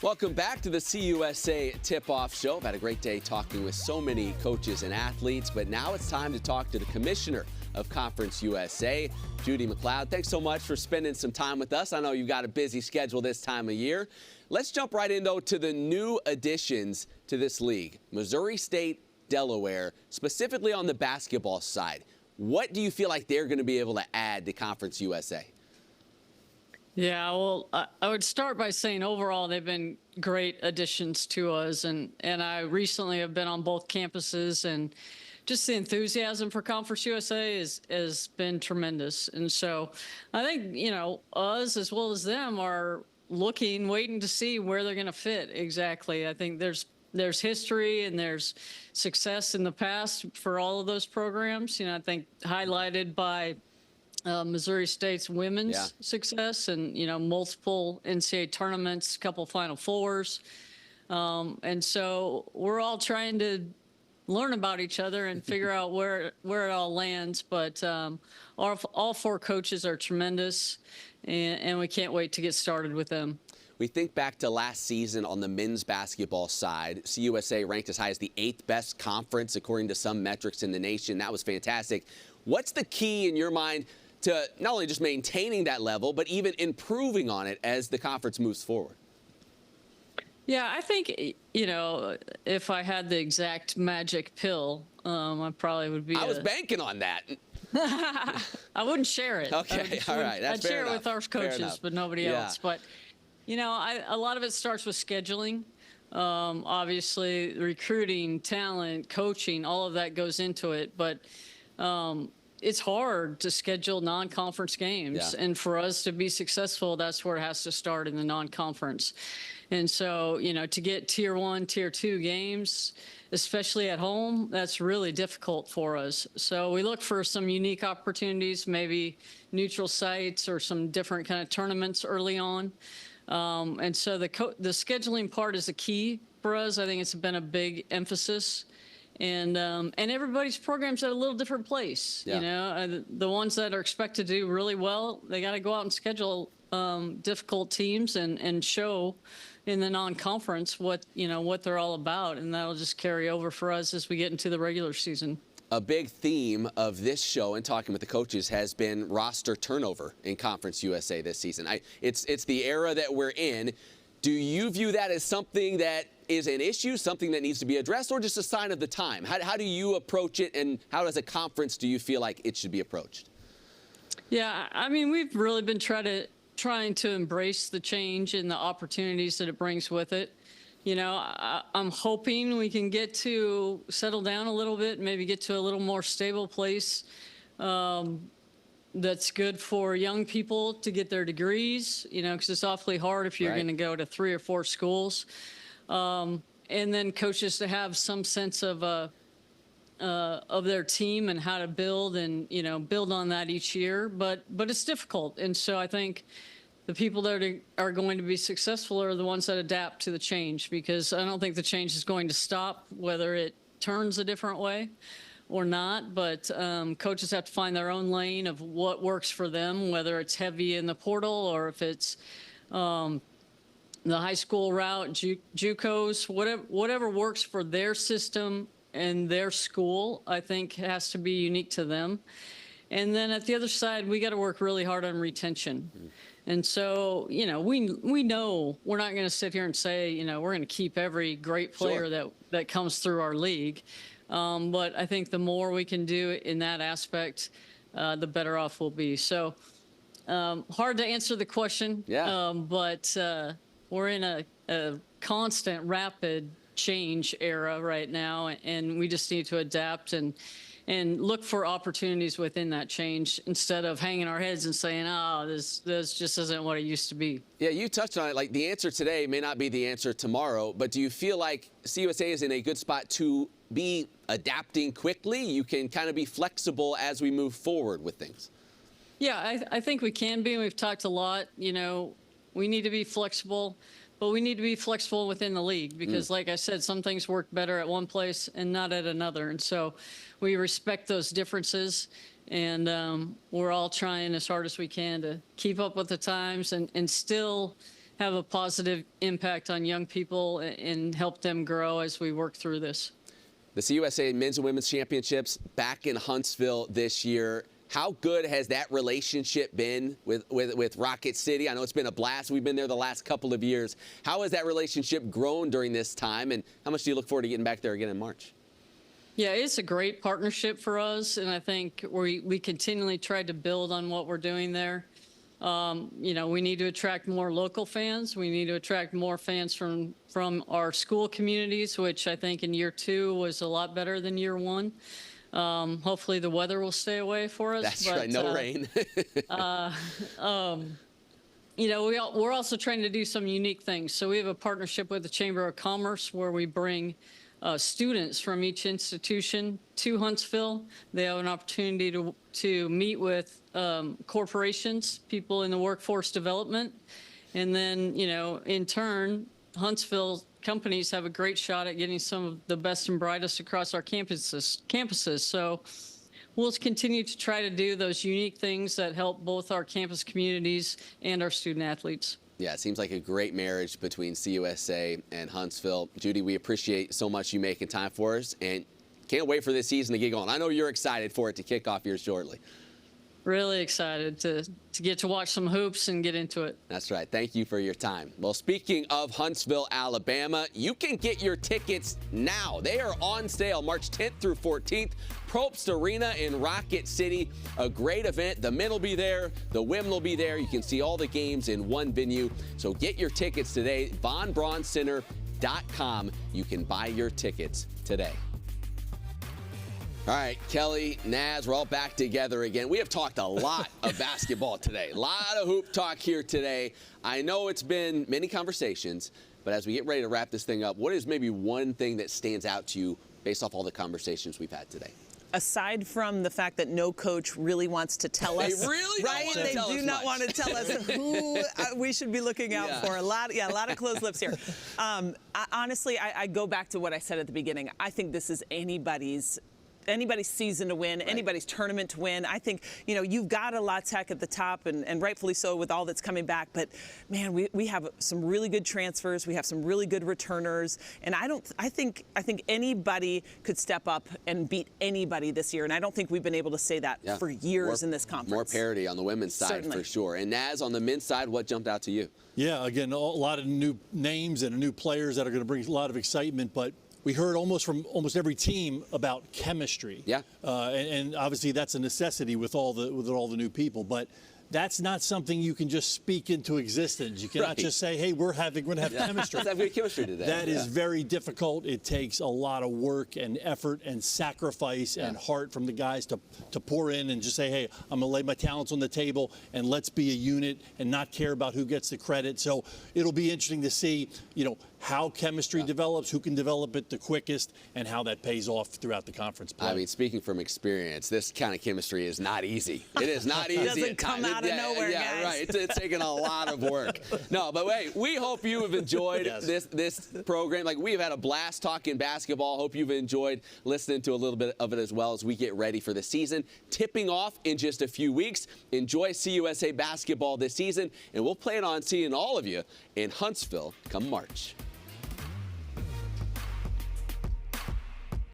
Welcome back to the CUSA Tip-Off Show. I've had a great day talking with so many coaches and athletes, but now it's time to talk to the commissioner of Conference USA, Judy MacLeod. Thanks so much for spending some time with us. I know you've got a busy schedule this time of year. Let's jump right in, though, to the new additions to this league. Missouri State, Delaware, specifically on the basketball side. What do you feel like they're going to be able to add to Conference USA? Yeah, well, I would start by saying overall they've been great additions to us. And I recently have been on both campuses, and just the enthusiasm for Conference USA has been tremendous. And so I think, us as well as them are waiting to see where they're going to fit exactly. I think there's history and there's success in the past for all of those programs. I think highlighted by Missouri State's women's success and, multiple NCAA tournaments, a couple Final Fours. And so we're all trying to learn about each other and figure out where it all lands. But all four coaches are tremendous, and we can't wait to get started with them. We think back to last season on the men's basketball side. CUSA ranked as high as the 8th best conference according to some metrics in the nation. That was fantastic. What's the key in your mind to not only just maintaining that level, but even improving on it as the conference moves forward? Yeah, I think, if I had the exact magic pill, I probably would be. I was banking on that. I wouldn't share it. Okay, all right. That's I'd share it with our coaches, but nobody else. But, a lot of it starts with scheduling. Obviously, recruiting, talent, coaching, all of that goes into it. But it's hard to schedule non-conference games. And for us to be successful, that's where it has to start, in the non-conference. And so, to get Tier 1, Tier 2 games, especially at home, that's really difficult for us. So we look for some unique opportunities, maybe neutral sites or some different kind of tournaments early on. And so the scheduling part is the key for us. I think it's been a big emphasis. And everybody's program's at a little different place. The ones that are expected to do really well, they got to go out and schedule difficult teams and show in the non-conference what they're all about, and that'll just carry over for us as we get into the regular season. A big theme of this show and talking with the coaches has been roster turnover in Conference USA this season. It's the era that we're in. Do you view that as something that is an issue, something that needs to be addressed, or just a sign of the time? How do you approach it, and how, as a conference, do you feel like it should be approached? Yeah, I mean, we've really been trying to embrace the change and the opportunities that it brings with it. I'm hoping we can get to settle down a little bit, maybe get to a little more stable place that's good for young people to get their degrees, because it's awfully hard if you're going to go to 3 or 4 schools. And then coaches to have some sense of their team and how to build and, build on that each year. But it's difficult. And so I think the people that are going to be successful are the ones that adapt to the change, because I don't think the change is going to stop, whether it turns a different way or not. But coaches have to find their own lane of what works for them, whether it's heavy in the portal or if it's the high school route, JUCOs, whatever works for their system and their school, I think has to be unique to them. And then at the other side, we got to work really hard on retention. And so, we know we're not going to sit here and say, we're going to keep every great player that comes through our league. But I think the more we can do in that aspect, the better off we'll be. So hard to answer the question, but we're in a constant, rapid change era right now, and we just need to adapt and look for opportunities within that change instead of hanging our heads and saying, this just isn't what it used to be. Yeah, you touched on it. Like, the answer today may not be the answer tomorrow, but do you feel like CUSA is in a good spot to be adapting quickly? You can kind of be flexible as we move forward with things. Yeah, I think we can be. We've talked a lot. We need to be flexible, but we need to be flexible within the league because, like I said, some things work better at one place and not at another. And so we respect those differences, and we're all trying as hard as we can to keep up with the times and still have a positive impact on young people and help them grow as we work through this. The CUSA Men's and Women's Championships back in Huntsville this year. How good has that relationship been with Rocket City? I know it's been a blast. We've been there the last couple of years. How has that relationship grown during this time, and how much do you look forward to getting back there again in March? Yeah, it's a great partnership for us, and I think we continually try to build on what we're doing there. You know, we need to attract more local fans. We need to attract more fans from our school communities, which I think in year 2 was a lot better than year 1. Hopefully the weather will stay away for us. That's right, no rain. You know, we're also trying to do some unique things. So we have a partnership with the Chamber of Commerce where we bring students from each institution to Huntsville. They have an opportunity to meet with corporations, people in the workforce development, and then, you know, in turn, Huntsville companies have a great shot at getting some of the best and brightest across our campuses. So we'll continue to try to do those unique things that help both our campus communities and our student athletes. Yeah, it seems like a great marriage between CUSA and Huntsville. Judy, we appreciate so much you making time for us, and can't wait for this season to get going. I know you're excited for it to kick off here shortly. Really excited to get to watch some hoops and get into it. That's right. Thank you for your time. Well, speaking of Huntsville, Alabama, you can get your tickets now. They are on sale March 10th through 14th. Probst Arena in Rocket City. A great event. The men will be there. The women will be there. You can see all the games in one venue. So get your tickets today. VonBraunCenter.com. You can buy your tickets today. All right, Kelly, Naz, we're all back together again. We have talked a lot of basketball today. A lot of hoop talk here today. I know it's been many conversations, but as we get ready to wrap this thing up, what is maybe one thing that stands out to you based off all the conversations we've had today? Aside from the fact that no coach really wants to tell us, they really right? They do not want to tell us who we should be looking out for. A lot of closed lips here. Honestly, I go back to what I said at the beginning. I think this is anybody's season to win, right. Anybody's tournament to win. I think, you know, you've got a La Tech at the top, and rightfully so with all that's coming back. But, man, we have some really good transfers. We have some really good returners. And I think anybody could step up and beat anybody this year. And I don't think we've been able to say that for years in this conference. More parity on the women's side, certainly, for sure. And Naz, on the men's side, what jumped out to you? Yeah, again, a lot of new names and new players that are going to bring a lot of excitement. But we heard from almost every team about chemistry. Yeah. And obviously that's a necessity with all the new people. But that's not something you can just speak into existence. You cannot just say, hey, we're going to have chemistry. Let's have good chemistry today. That is very difficult. It takes a lot of work and effort and sacrifice and heart from the guys to pour in and just say, hey, I'm going to lay my talents on the table and let's be a unit and not care about who gets the credit. So it'll be interesting to see, you know, how chemistry develops, who can develop it the quickest, and how that pays off throughout the conference play. I mean, speaking from experience, this kind of chemistry is not easy. It is not easy. It doesn't come out of nowhere, guys. Yeah, right. It's taking a lot of work. No, but wait, we hope you have enjoyed this program. Like, we've had a blast talking basketball. Hope you've enjoyed listening to a little bit of it as well as we get ready for the season. Tipping off in just a few weeks. Enjoy CUSA basketball this season, and we'll plan on seeing all of you in Huntsville come March.